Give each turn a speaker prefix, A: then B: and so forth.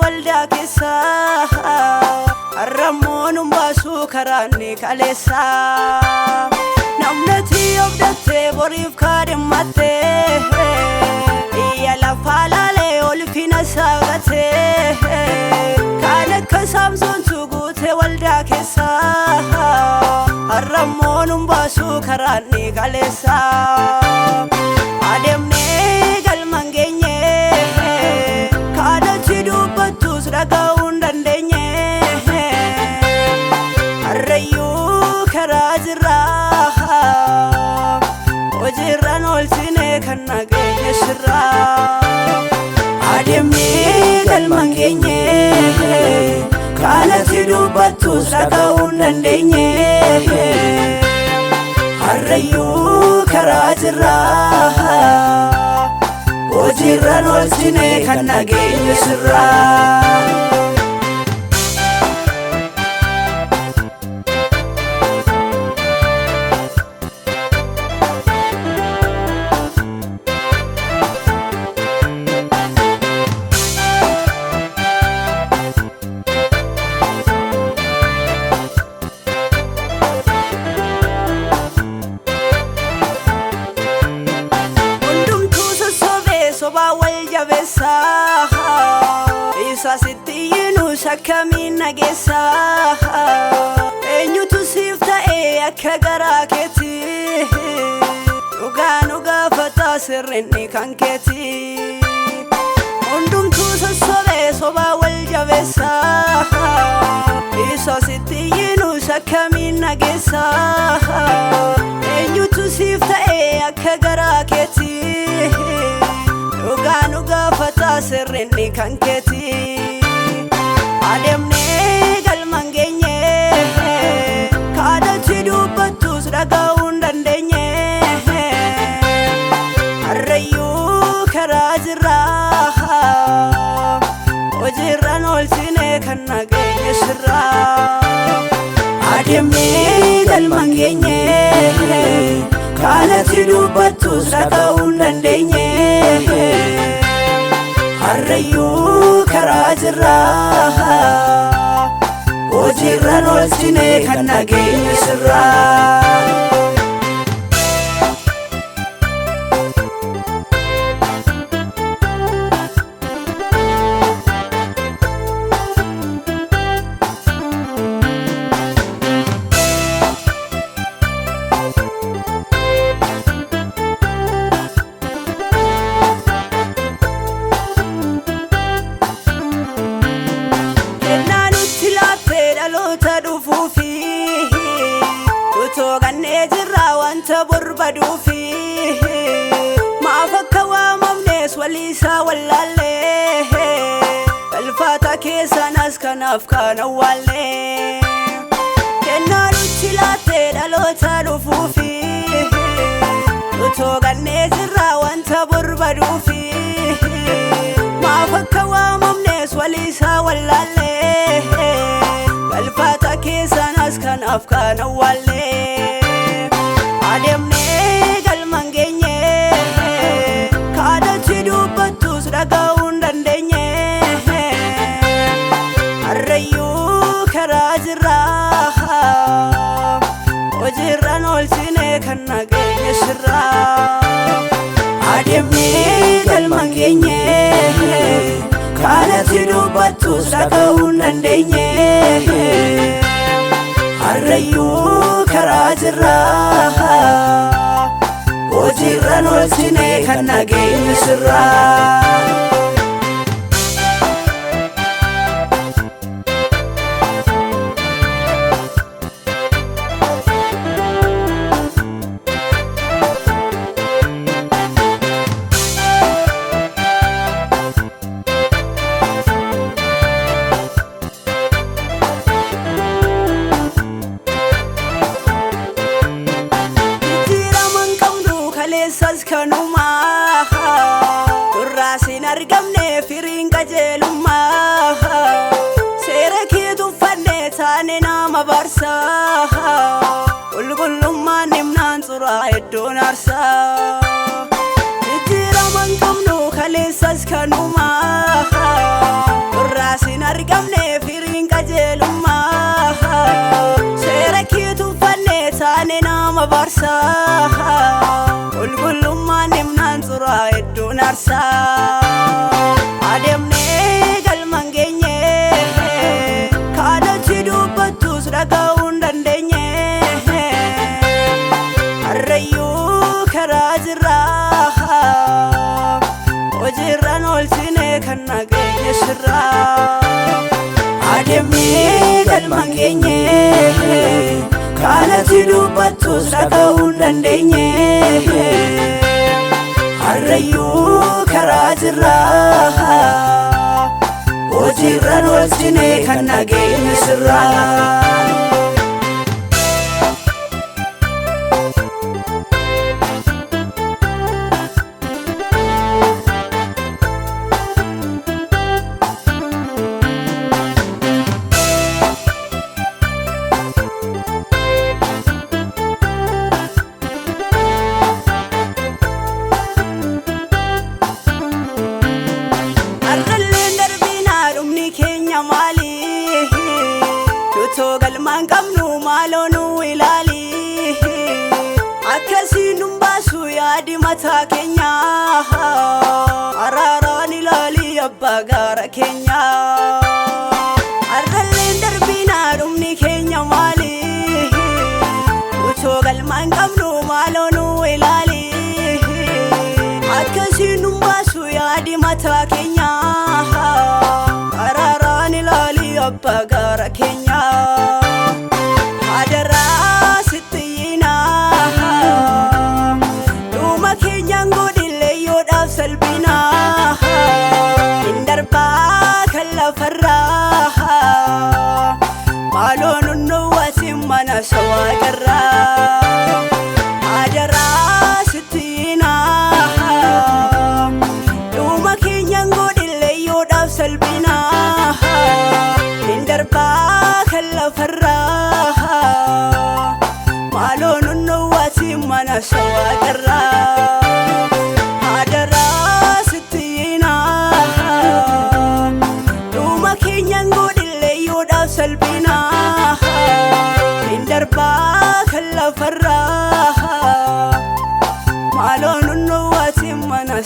A: waldaa keessa arramoon baasuu karaanni kaleessa namnati obdattee boriif kaadhimmattee iyya lafa laalee olfina saagatee kaan akka saamsoontu guute waldaa keessa arramoon baasuu karaanni kaleessa adeemnee galmaan geenye kaadhachi dubbattus dhaga'uun dandeenye harrayyuu karaa jirra hojiirraan oolchine kan nageenye sirra adeemnee galmaan geenye kaadhachi dubbattus dhaga'uun dandeenye harrayyuu karaa jirra hojiirraan oolchine kan nageenye sirra isa sittiyinu shakkamin nageessa eenyutu siif ta'ee akka garaa keeti dhugaa nu gaafata sirrinni kan keeti hundumtuu sossobee sobaa wal jabeessa isa sittiyinu shakkamin nageessa eenyutu siif ta'ee akka garaa keeti dhugaa nu gaafata sirrinni kan keeti adeemnee galmaan geenye kaadhachi dubbattus dhaga'uun dandeenye harrayyuu karaa jirra hojiirraan oolchine kan nageenye sirra adeemnee galmaan geenye kaadhachi dubbattus dhaga'uun dandeenye harrayyuu karaa jirra hojiirraan oolchine kan nageenye sirra burbaduufi maaf akka waamamnes waliisaa wallaallee galfaata keessanas kanaaf kan awwaallee kennaa nutti laattee dhaloota dhufuufi utoo gannee jirra wanta burbaduufi maaf akka waamamnes waliisaa wallaallee galfaata keessanas kanaaf kan awwaallee adeemnee galmaan geenye kaadhachi dubbattus dhaga'uun dandeenye harrayyuu karaa jirra hojiirraan oolchine kan nageenye sirra adeemnee galmaan geenye kaadhachi dubbattus dhaga'uun dandeenye harrayyuu karaa jirra hojiirraan oolchine kan nageenye sirra kanuma durraasin argamne firiin qajeelummaa seera kee tuffannee taane nama barsa qulqullummaan himnaan xuraa iddoon aarsaa jijjiiraman qabnu kaleessas kanuma durraa barsa Ulgulummaan himnaan xuraa hedduun arsaa Adeemnee galmaan geenye kaadatti dubbattus dhaga'uu hin dandeenye Harrayyuu karaa jirraa hojiirraan oolchine kan nageenye sirraa Adeemnee galmaan geenye kaadatti dubbattus dhaga'uu hin dandeenye Harrayyuu karaa jirraa hojiirraan oolchine kan nageenye sirraa Galmaan qabnu maaloo nu ilaali akkasiin nun baasu yaadi mataa keenya araaraan ilaali abbaa gaara keenya arralleen darbinaa dhumni keenya maali utoo galmaan qabnu maaloo nu ilaali akkasiin nun baasu yaadi mataa keenya araaraan ilaali abbaa gaara keenya salbina indarbaa kan lafarraa maaloo nunnuwwatiin mana sawaaqarraa adaraa sittiina dhuma keenyan godhilleeyyoodhaaf salbina indarbaa kan lafarraa maaloo nunnuwwatiin mana sawaaqarraa salbina indarbaa kan lafarraa maaloo nunnuwwatiin mana